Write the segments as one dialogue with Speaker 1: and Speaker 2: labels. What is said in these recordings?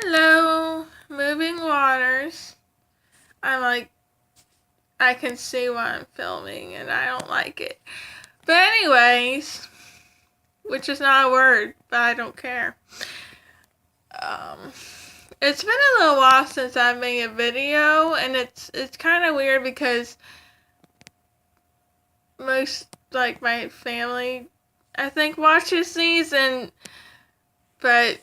Speaker 1: Hello, moving waters. I can see what I'm filming and I don't like it. But anyways, which is not a word, but I don't care. Um, it's been a little while since I've made a video, and it's kind of weird because most, like, my family, I think, watches these, but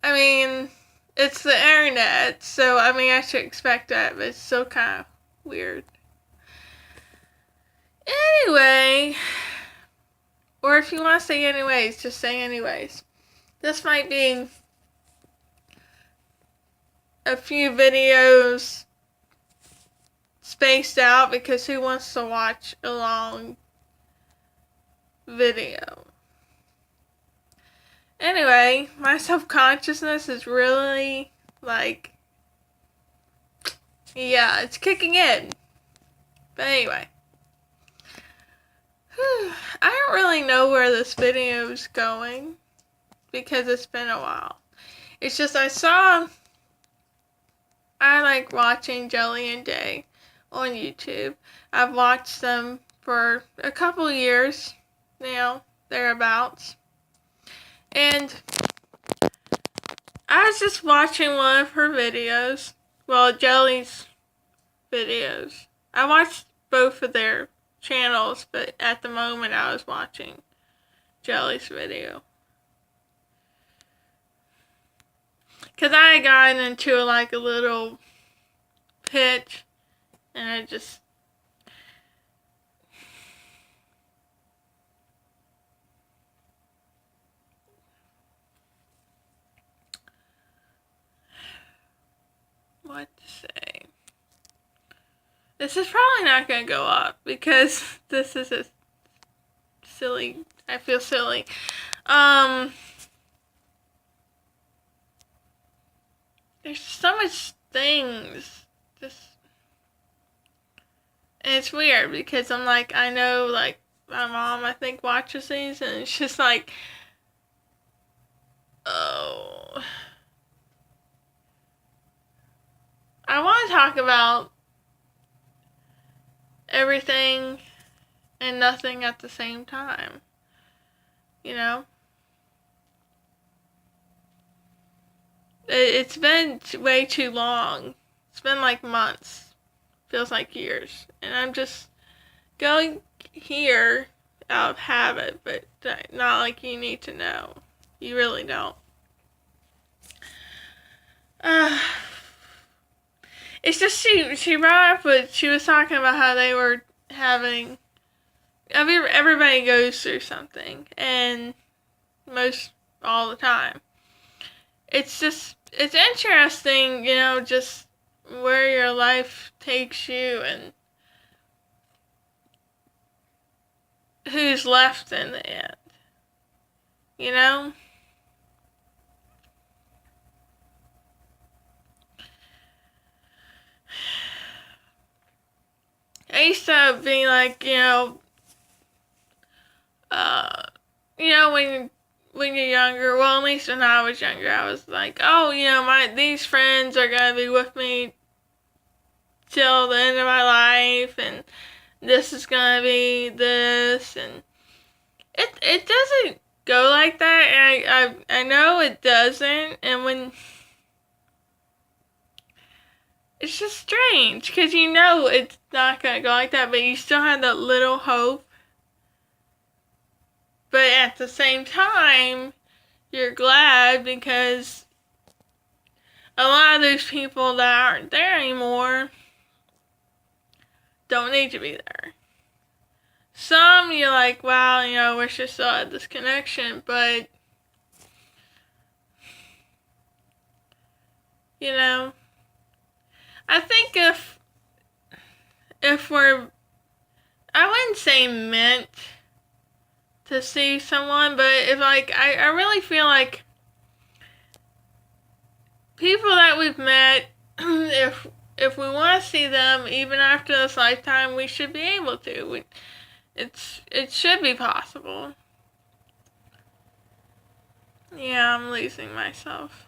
Speaker 1: I mean, it's the internet, so I mean, I should expect that, but it's still kind of weird. Anyway, or if you want to say anyways, just say anyways. This might be a few videos spaced out because who wants to watch a long video? Anyway, my self-consciousness is really, like, yeah, it's kicking in. But anyway. I don't really know where this video is going because it's been a while. It's just I like watching Jelly and Day on YouTube. I've watched them for a couple years now, thereabouts. And I was just watching one of her videos. Well, Jelly's videos. I watched both of their channels, but at the moment I was watching Jelly's video. Because I had gotten into like a little pitch, and I just... what to say? This is probably not going to go up because this is a silly... I feel silly. There's so much things. And it's weird because I'm like, I know, like, my mom, I think, watches these, and it's just like, oh. I want to talk about everything and nothing at the same time. You know? It's been way too long. It's been like months. Feels like years. And I'm just going here out of habit, but not like you need to know. You really don't. It's just she brought up what she was talking about, how they were having... everybody goes through something, and most all the time. It's interesting, you know, just where your life takes you and who's left in the end. You know? I used to be like, when you're younger, well, at least when I was younger, I was like, oh, these friends are gonna be with me till the end of my life, and this is gonna be this, and it doesn't go like that, and I know it doesn't, and when it's just strange, because you know it's not gonna go like that, but you still have that little hope. But at the same time, you're glad because a lot of those people that aren't there anymore don't need to be there. Some, you're like, wow, I wish I still had this connection, but, I think if we're, I wouldn't say meant to see someone, but if, like, I really feel like people that we've met, if we want to see them, even after this lifetime, we should be able to. It should be possible. Yeah, I'm losing myself.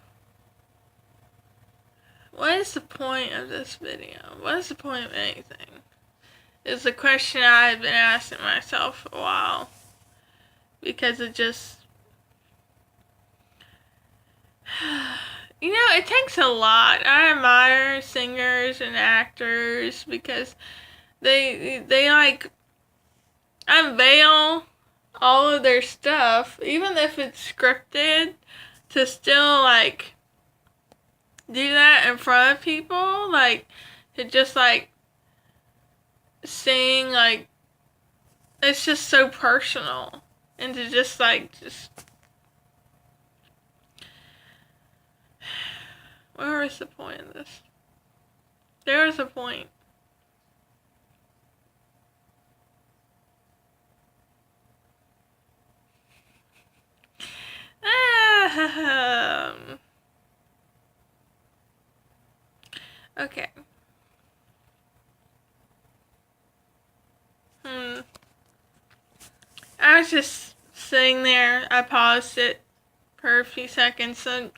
Speaker 1: What is the point of this video? What is the point of anything? It's a question I've been asking myself for a while. Because it just... it takes a lot. I admire singers and actors because they like unveil all of their stuff, even if it's scripted, to still like do that in front of people, like to just like sing, like it's just so personal, and to just where was the point of this? There was a point. Okay. I was just sitting there. I paused it for a few seconds. So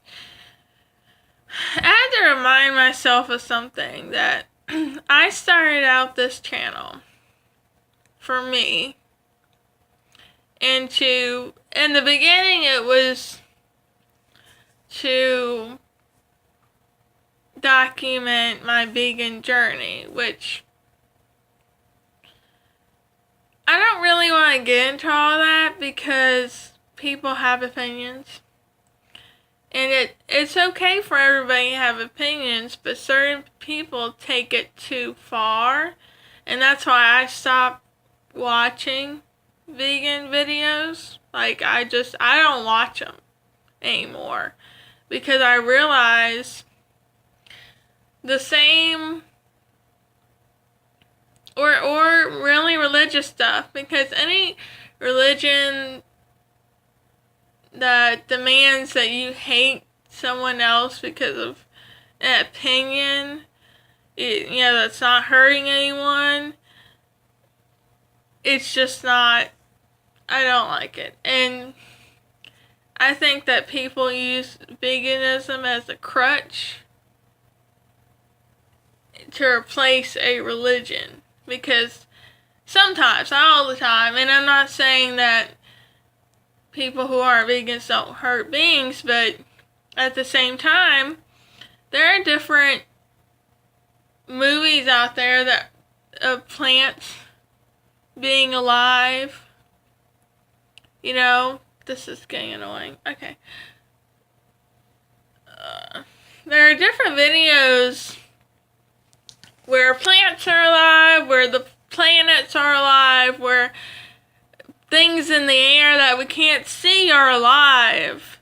Speaker 1: I had to remind myself of something, that I started out this channel for me. And in the beginning, it was to document my vegan journey, which I don't really want to get into all that because people have opinions. And it's okay for everybody to have opinions, but certain people take it too far. And that's why I stopped watching vegan videos. Like, I don't watch them anymore. Because I realize the same, or really religious stuff. Because any religion that demands that you hate someone else because of an opinion, that's not hurting anyone, it's just not, I don't like it. And I think that people use veganism as a crutch to replace a religion. Because sometimes, not all the time, and I'm not saying that people who aren't vegans don't hurt beings, but at the same time, there are different movies out there that of plants being alive. This is getting annoying. Okay. There are different videos where plants are alive, where the planets are alive, where things in the air that we can't see are alive.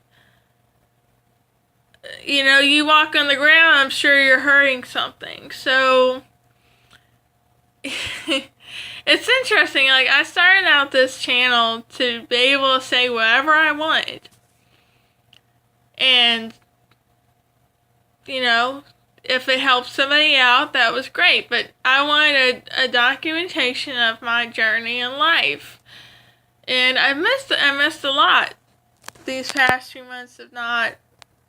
Speaker 1: You walk on the ground, I'm sure you're hurting something. So, it's interesting. Like, I started out this channel to be able to say whatever I wanted. And, if it helped somebody out, that was great. But I wanted a documentation of my journey in life. And I missed a lot these past few months of not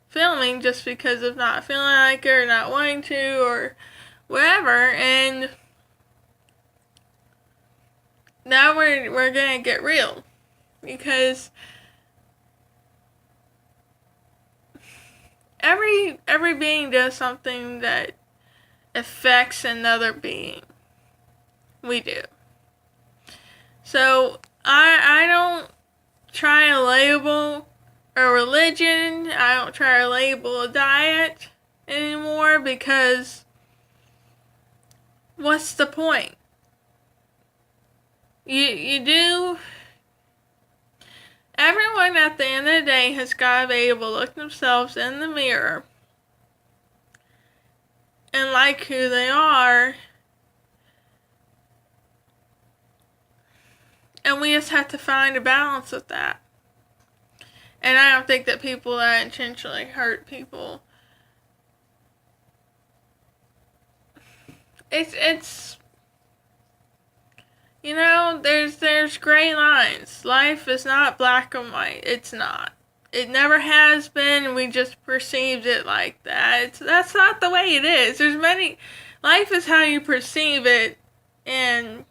Speaker 1: filming, just because of not feeling like it or not wanting to or whatever. And now we're gonna get real, because every being does something that affects another being. We do. So I don't try to label a religion. I don't try to label a diet anymore, because what's the point? Everyone at the end of the day has got to be able to look themselves in the mirror and like who they are. And we just have to find a balance with that. And I don't think that people that intentionally hurt people, it's there's gray lines. Life is not black and white. It's not. it never has been, and we just perceived it like that. That's not the way it is. Life is how you perceive it, and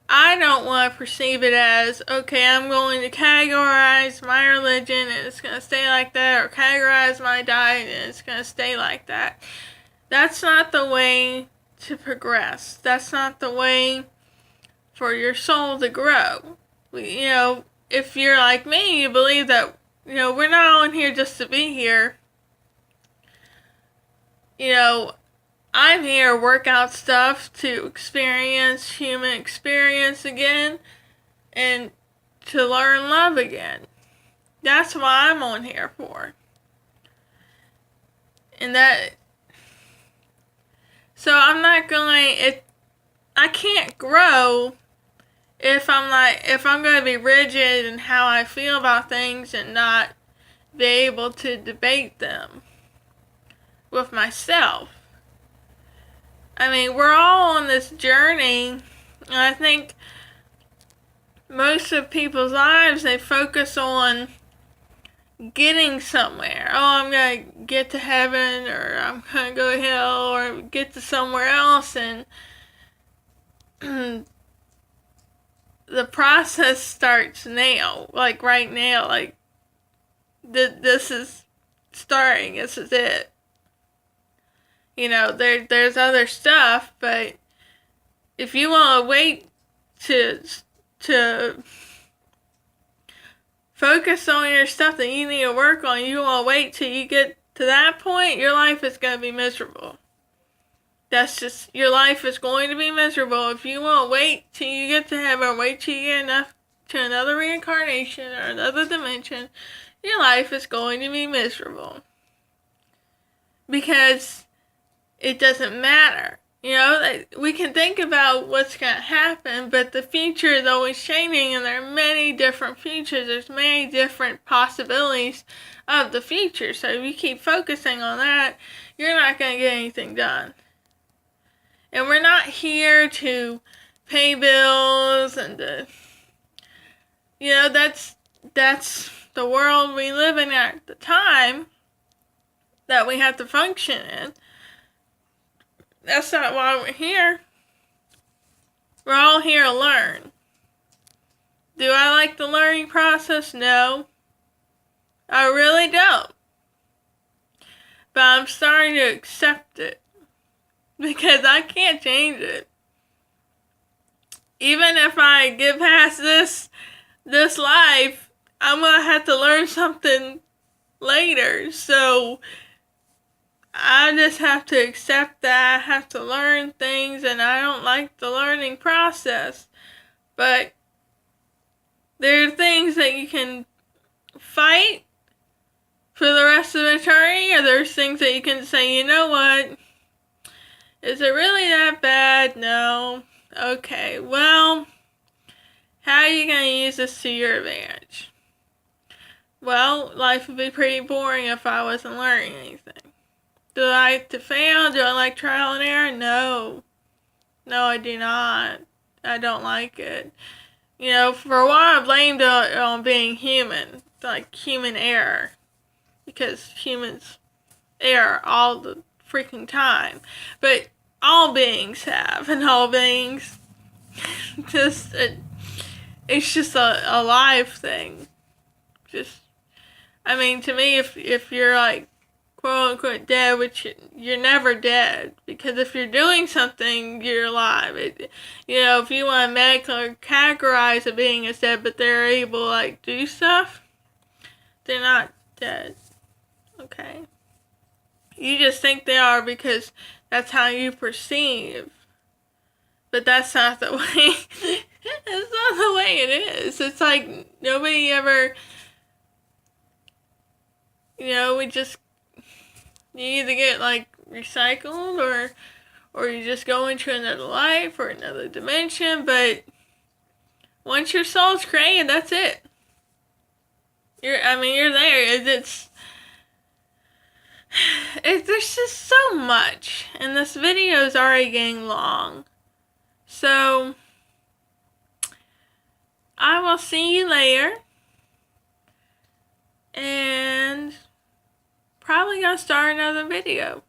Speaker 1: I don't want to perceive it as, okay, I'm going to categorize my religion and it's going to stay like that, or categorize my diet and it's going to stay like that. That's not the way to progress. That's not the way for your soul to grow. If you're like me, you believe that, we're not on here just to be here. I'm here to work out stuff, to experience human experience again, and to learn love again. That's what I'm on here for. So I'm not I can't grow if I'm going to be rigid in how I feel about things and not be able to debate them with myself. I mean, we're all on this journey, and I think most of people's lives, they focus on getting somewhere. Oh, I'm going to get to heaven, or I'm going to go to hell, or get to somewhere else, and the process starts now, like right now, like this is starting, this is it. There's other stuff, but if you want to wait to focus on your stuff that you need to work on, you want to wait till you get to that point, your life is going to be miserable. Your life is going to be miserable. If you want to wait till you get to heaven, wait till you get enough to another reincarnation or another dimension, your life is going to be miserable. Because it doesn't matter. We can think about what's going to happen, but the future is always changing, and there are many different futures. There's many different possibilities of the future. So if you keep focusing on that, you're not going to get anything done. And we're not here to pay bills and that's the world we live in at the time that we have to function in. That's not why we're here. We're all here to learn. Do I like the learning process? No. I really don't. But I'm starting to accept it. Because I can't change it. Even if I get past this life, I'm going to have to learn something later. So I just have to accept that I have to learn things, and I don't like the learning process. But there are things that you can fight for the rest of eternity, or there's things that you can say, you know what? Is it really that bad? No. Okay, well, how are you going to use this to your advantage? Well, life would be pretty boring if I wasn't learning anything. Do I like to fail? Do I like trial and error? No. No, I do not. I don't like it. For a while I blamed it on being human. Like human error. Because humans err all the freaking time. But all beings have. And all beings it's just a live thing. To me, if you're like, quote unquote dead, which you're never dead, because if you're doing something, you're alive. If you want to medically categorize a being as dead, but they're able to do stuff, they're not dead. Okay? You just think they are because that's how you perceive. But that's not the way. That's not the way it is. It's like nobody ever. You either get recycled or you just go into another life or another dimension, but once your soul's created, that's it. You're there. There's just so much, and this video is already getting long. So, I will see you later. and probably gonna start another video.